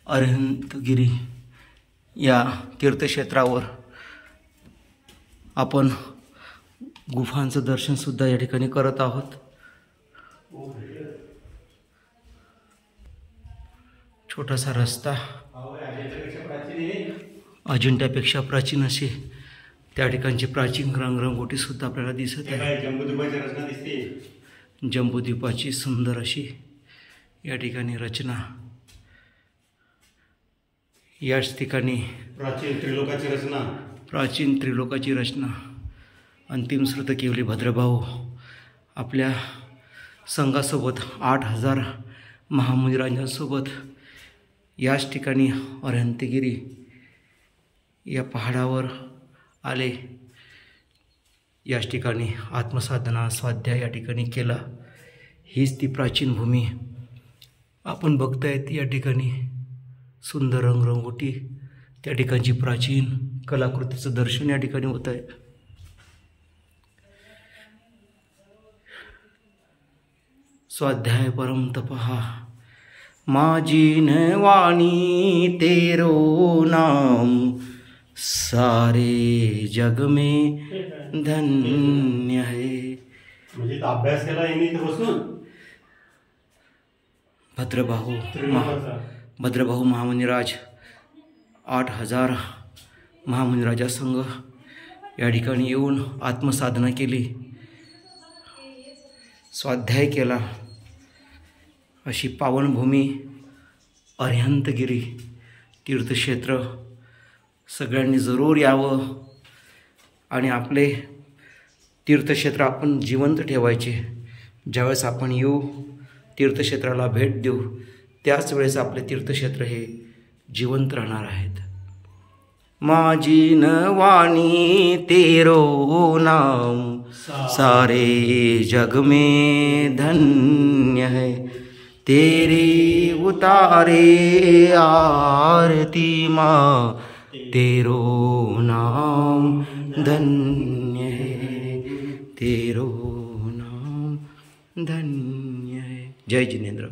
अरिहंतगिरी या तीर्थक्षेत्रावर आपण गुफांचं दर्शनसुद्धा या ठिकाणी करत आहोत। छोटासा रस्ता अजिंठ्यापेक्षा प्राचीन असे त्या ठिकाणची प्राचीन रंगरंगोटी सुद्धा आपल्याला दिसत आहे। जंबूद्वीपाची सुंदर अशी या ठिकाणी रचना, याच ठिकाणी प्राचीन त्रिलोकाची रचना अंतिम श्रुत केवली भद्रभाऊ आपल्या संघासोबत 8000 महामुनिराजांसोबत याच ठिकाणी अरिहंतगिरी या पहाडावर आले। याच ठिकाणी आत्मसाधना स्वाध्याय या ठिकाणी केला। हीच ती प्राचीन भूमी आपण बघतायत। या ठिकाणी सुंदर रंगरंगोटी, त्या ठिकाणची प्राचीन कलाकृतीचं दर्शन या ठिकाणी होत आहे। स्वाध्याय परम तपहा माझी नवाणी तेरो नाम सारे जग में धन्य है। म्हणजे अभ्यास केला यांनी इथे बसून। भद्रभाऊ महामुनिराज 8000 महामुनिराजासंघ या ठिकाणी येऊन आत्मसाधना केली, स्वाध्याय केला। अशी पावनभूमी अरिहंतगिरी तीर्थक्षेत्र सगळ्यांनी जरूर यावं आणि आपले तीर्थक्षेत्र आपण जिवंत ठेवायचे। ज्यावेळेस आपण येऊ तीर्थक्षेत्राला भेट देऊ त्याच वेळेस आपले तीर्थक्षेत्र हे जिवंत राहणार आहेत। माझी नवाणी तेरो नाम सारे जग में धन्य है। तेरी उतारे आरती माँ तेरो नाम धन्य है, तेरो नाम धन्य है। जय जिनेंद्र।